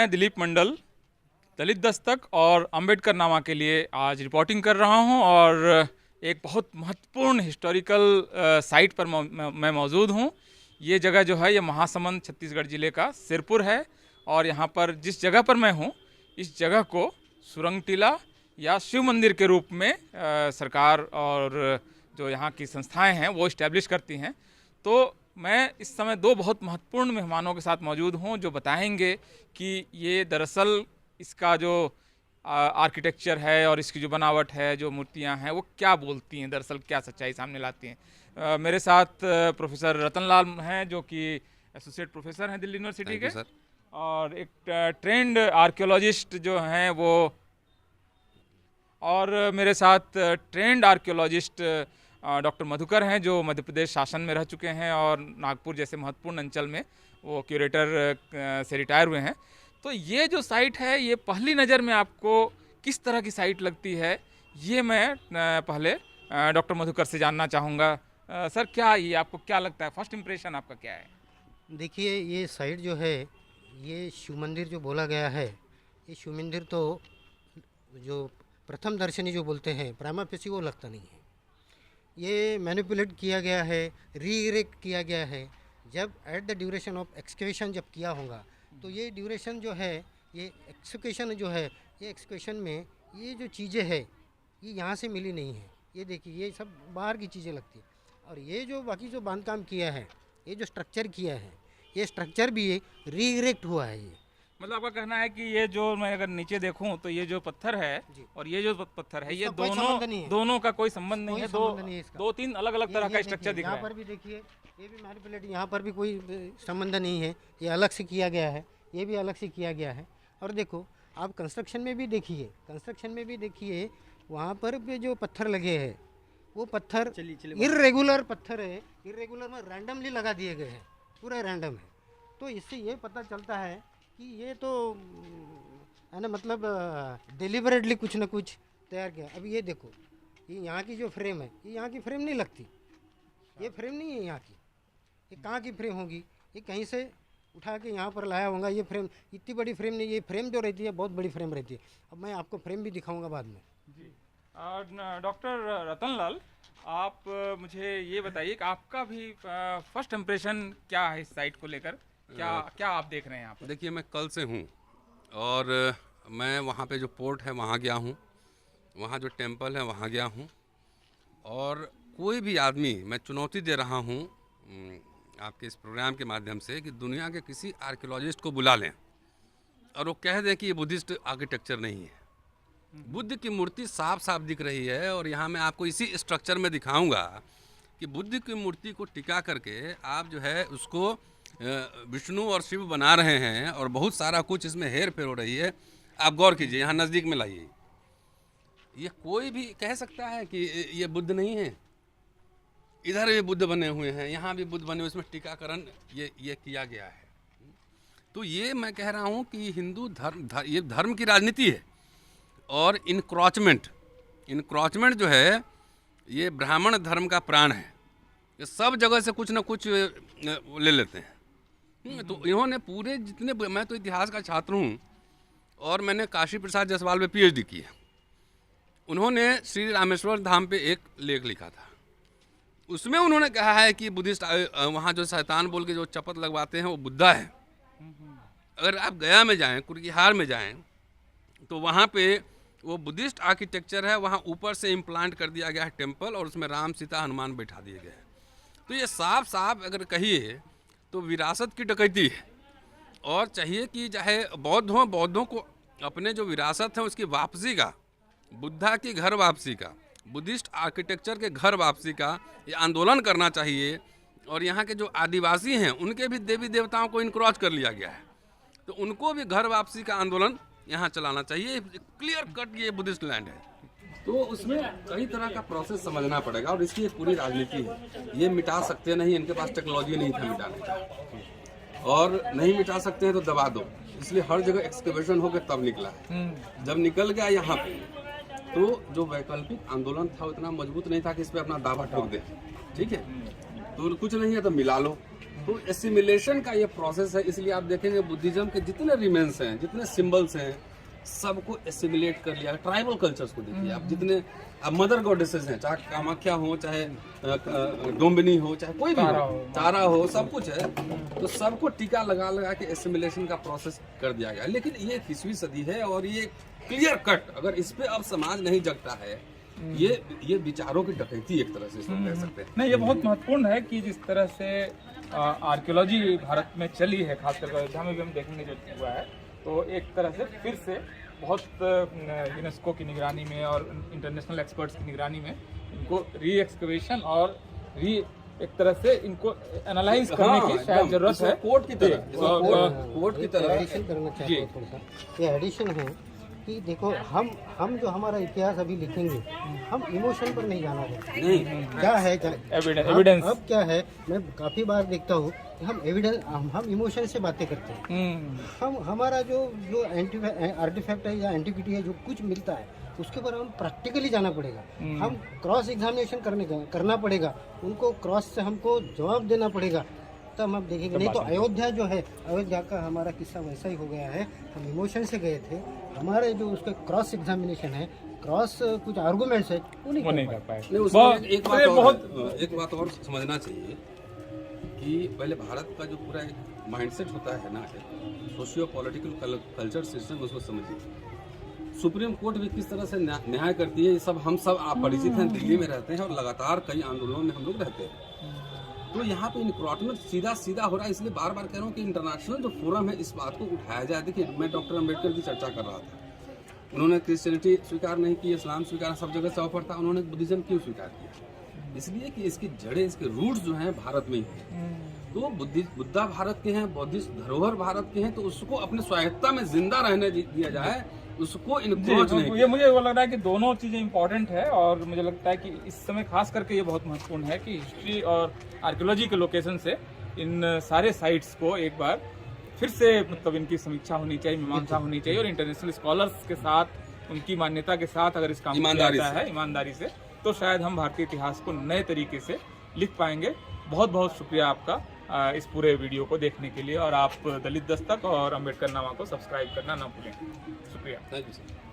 मैं दिलीप मंडल दलित दस्तक और अंबेडकर नामा के लिए आज रिपोर्टिंग कर रहा हूं और एक बहुत महत्वपूर्ण हिस्टोरिकल साइट पर मैं मौजूद हूं। ये जगह जो है ये महासमुंद छत्तीसगढ़ ज़िले का सिरपुर है और यहाँ पर जिस जगह पर मैं हूं इस जगह को सुरंग टीला या शिव मंदिर के रूप में सरकार और जो यहाँ की संस्थाएं हैं वो इस्टेब्लिश करती हैं। तो मैं इस समय दो बहुत महत्वपूर्ण मेहमानों के साथ मौजूद हूँ जो बताएंगे कि ये दरअसल इसका जो आर्किटेक्चर है और इसकी जो बनावट है, जो मूर्तियाँ हैं, वो क्या बोलती हैं, दरअसल क्या सच्चाई सामने लाती हैं। मेरे साथ प्रोफेसर रतन लाल हैं जो कि एसोसिएट प्रोफेसर हैं दिल्ली यूनिवर्सिटी के, और एक ट्रेंड आर्कियोलॉजिस्ट जो हैं वो, और मेरे साथ ट्रेंड आर्कियोलॉजिस्ट डॉक्टर मधुकर हैं जो मध्य प्रदेश शासन में रह चुके हैं और नागपुर जैसे महत्वपूर्ण अंचल में वो क्यूरेटर से रिटायर हुए हैं। तो ये जो साइट है ये पहली नज़र में आपको किस तरह की साइट लगती है, ये मैं पहले डॉक्टर मधुकर से जानना चाहूँगा। सर, क्या ये आपको क्या लगता है, फर्स्ट इम्प्रेशन आपका क्या है? देखिए, ये साइट जो है, ये शिव मंदिर जो बोला गया है, ये शिव मंदिर तो जो प्रथम दर्शनी जो बोलते हैं प्राइमा फेसी वो लगता नहीं है। ये मैनिपुलेट किया गया है, री-इरेक्ट किया गया है। जब at the duration of excavation जब किया होगा तो ये ड्यूरेशन जो है, ये एक्सकेवेशन जो है, ये एक्सकेवेशन में ये जो चीज़ें है ये यहाँ से मिली नहीं है। ये देखिए, ये सब बाहर की चीज़ें लगती है। और ये जो बाकी जो बांधकाम किया है, ये जो स्ट्रक्चर किया है, ये स्ट्रक्चर भी री-इरेक्ट हुआ है। ये मतलब आपका कहना है कि ये जो मैं अगर नीचे देखूं तो ये जो पत्थर है और ये जो पत्थर है, ये दोनों का कोई संबंध नहीं है। दो तीन अलग अलग तरह का स्ट्रक्चर दिख रहा है। यहाँ पर भी देखिए, ये भी मैनिपुलेट, यहाँ पर भी कोई संबंध नहीं है, ये अलग से किया गया है, ये भी अलग से किया गया है। और देखो, आप कंस्ट्रक्शन में भी देखिए, वहाँ पर भी जो पत्थर लगे हैं वो पत्थर इर्रेगुलर पत्थर है, इर्रेगुलर में रैंडमली लगा दिए गए हैं, पूरा रैंडम है। तो इससे ये पता चलता है कि ये तो है ना, मतलब डिलिबरेटली कुछ ना कुछ तैयार किया। अब ये देखो, ये यहाँ की जो फ्रेम है, ये यहाँ की फ्रेम नहीं लगती, ये फ्रेम नहीं है यहाँ की, ये कहाँ की फ्रेम होगी? ये कहीं से उठा के यहाँ पर लाया होगा। ये फ्रेम इतनी बड़ी फ्रेम नहीं, ये फ्रेम जो रहती है बहुत बड़ी फ्रेम रहती है। अब मैं आपको फ्रेम भी दिखाऊंगा बाद में। जी, डॉक्टर रतन लाल, आप मुझे ये बताइए कि आपका भी फर्स्ट इम्प्रेशन क्या है इस साइट को लेकर? क्या आप देख रहे हैं यहाँ पर? देखिए, मैं कल से हूँ और मैं वहाँ पे जो पोर्ट है वहाँ गया हूँ, वहाँ जो टेंपल है वहाँ गया हूँ, और कोई भी आदमी, मैं चुनौती दे रहा हूँ आपके इस प्रोग्राम के माध्यम से कि दुनिया के किसी आर्कियोलॉजिस्ट को बुला लें और वो कह दें कि ये बुद्धिस्ट आर्किटेक्चर नहीं है। बुद्ध की मूर्ति साफ साफ दिख रही है और यहाँ मैं आपको इसी स्ट्रक्चर में दिखाऊंगा कि बुद्ध की मूर्ति को टिका करके आप जो है उसको विष्णु और शिव बना रहे हैं और बहुत सारा कुछ इसमें हेर फेर हो रही है। आप गौर कीजिए, यहाँ नज़दीक में लाइए, ये कोई भी कह सकता है कि ये बुद्ध नहीं है। इधर भी बुद्ध बने हुए हैं, यहाँ भी बुद्ध बने हुए, इसमें टीकाकरण ये किया गया है। तो ये मैं कह रहा हूँ कि हिंदू ये धर्म की राजनीति है। और इनक्रोचमेंट जो है ये ब्राह्मण धर्म का प्राण है। ये सब जगह से कुछ ना कुछ ले लेते हैं। तो इन्होंने पूरे जितने, मैं तो इतिहास का छात्र हूँ और मैंने काशी प्रसाद जायसवाल में PhD की है। उन्होंने श्री रामेश्वर धाम पे एक लेख लिखा था, उसमें उन्होंने कहा है कि बुद्धिस्ट वहाँ जो शैतान बोल के जो चपत लगवाते हैं वो बुद्धा है। अगर आप गया में जाएं, कुर्गिहार में जाएं, तो वहाँ पे वो बुद्धिस्ट आर्किटेक्चर है। वहाँ ऊपर से इम्प्लांट कर दिया गया है टेम्पल और उसमें राम सीता हनुमान बैठा दिए गए हैं। तो ये साफ साफ अगर कहिए तो विरासत की डकैती है। और चाहिए कि चाहे बौद्धों को अपने जो विरासत है उसकी वापसी का, बुद्धा की घर वापसी का, बुद्धिस्ट आर्किटेक्चर के घर वापसी का ये आंदोलन करना चाहिए। और यहाँ के जो आदिवासी हैं उनके भी देवी देवताओं को इनक्रोच कर लिया गया है, तो उनको भी घर वापसी का आंदोलन यहाँ चलाना चाहिए। क्लियर कट ये बुद्धिस्ट लैंड है, तो उसमें कई तरह का प्रोसेस समझना पड़ेगा और इसकी एक पूरी राजनीति है। ये मिटा सकते नहीं, इनके पास टेक्नोलॉजी नहीं था मिटाने का, और नहीं मिटा सकते हैं तो दबा दो, इसलिए हर जगह एक्सकवेशन होकर तब निकला है। जब निकल गया यहाँ पे तो जो वैकल्पिक आंदोलन था उतना मजबूत नहीं था कि इस पर अपना दावा ठोक दे। ठीक है, तो कुछ नहीं है तो मिला लो, तो एसिमिलेशन का ये प्रोसेस है, इसलिए आप देखेंगे बुद्धिज्म के जितने रिमेन्स हैं, जितने सिंबल्स हैं, सबको एसिमिलेट कर लिया। ट्राइबल कल्चर्स को देखिए आप, जितने अब मदर गॉडेसेस हैं, चाहे कामाख्या हो, चाहे डोम्बिनी हो, चाहे कोई भी हो, तारा हो, सब कुछ है, तो सबको टीका लगा लगा के एसिमिलेशन का प्रोसेस कर दिया गया। लेकिन ये 21वीं सदी है और ये क्लियर कट, अगर इस पे अब समाज नहीं जगता है, ये विचारों की डकैती एक तरह से इसको कह सकते हैं। नहीं, ये बहुत महत्वपूर्ण है कि जिस तरह से आर्कियोलॉजी भारत में चली है, खासकर अयोध्या में भी हम देखेंगे जो हुआ है, तो एक तरह से फिर से बहुत यूनेस्को की निगरानी में और इंटरनेशनल एक्सपर्ट्स की निगरानी में इनको री एक्सकवेशन और एक तरह से इनको एनालाइज करने की शायद जरूरत है। कोर्ट की तरह, कोर्ट की तरह एडिशन करना चाहता हूँ थोड़ा सा। ये एडिशन है कि देखो, हम जो हमारा इतिहास अभी लिखेंगे, हम इमोशन पर नहीं जाना है, क्या है एविडेंस। अब क्या है, मैं काफी बार देखता हूँ कि हम एविडेंस, हम इमोशन से बातें करते हैं। हम हमारा जो आर्टिफैक्ट है या एंटिक्विटी है, जो कुछ मिलता है उसके ऊपर हम प्रैक्टिकली जाना पड़ेगा। हम क्रॉस एग्जामिनेशन करना पड़ेगा, उनको क्रॉस से हमको जवाब देना पड़ेगा, तब हम देखेंगे। नहीं तो अयोध्या जो है, अयोध्या का हमारा किस्सा वैसा ही हो गया है। हम इमोशन से गए थे, हमारे जो उसके क्रॉस एग्जामिनेशन है, क्रॉस कुछ आर्गुमेंट्स है, वो नहीं कर पाए। एक बात और समझना चाहिए कि पहले भारत का जो पूरा एक माइंडसेट होता है ना, सोशियो पॉलिटिकल कल्चर सिस्टम, उसको समझिए। सुप्रीम कोर्ट भी किस तरह से न्याय करती है, ये सब हम सब आप परिचित हैं, दिल्ली में रहते हैं और लगातार कई आंदोलनों में हम लोग रहते हैं। तो यहाँ पे इनक्रोचमेंट सीधा हो रहा है, इसलिए बार बार कह रहा हूँ कि इंटरनेशनल जो फोरम है, इस बात को उठाया जाए। देखिए, मैं डॉक्टर अम्बेडकर की चर्चा कर रहा था, उन्होंने क्रिश्चियनिटी स्वीकार नहीं की, इस्लाम स्वीकार, सब जगह से ऑफर था, उन्होंने बुद्धिज्म क्यों स्वीकार किया? इसलिए कि इसकी जड़ें, इसके रूट्स जो हैं भारत में ही हैं। तो बुद्धा भारत के हैं, बौद्धिस्ट धरोहर भारत के हैं, तो उसको अपने स्वायत्ता में जिंदा रहने दिया जाए, उसको इनक्रोच नहीं। ये मुझे वो लग रहा है कि दोनों चीज़ें इंपॉर्टेंट है, और मुझे लगता है कि इस समय खास करके ये बहुत महत्वपूर्ण है कि हिस्ट्री और आर्कियोलॉजी के लोकेशन से इन सारे साइट्स को एक बार फिर से मतलब इनकी समीक्षा होनी चाहिए, मीमांसा होनी चाहिए, और इंटरनेशनल स्कॉलर्स के साथ, उनकी मान्यता के साथ अगर इस काम को किया जाता है ईमानदारी से, तो शायद हम भारतीय इतिहास को नए तरीके से लिख पाएंगे। बहुत बहुत शुक्रिया आपका इस पूरे वीडियो को देखने के लिए, और आप दलित दस्तक और अम्बेडकर नामा को सब्सक्राइब करना ना भूलें। शुक्रिया। Thank you sir.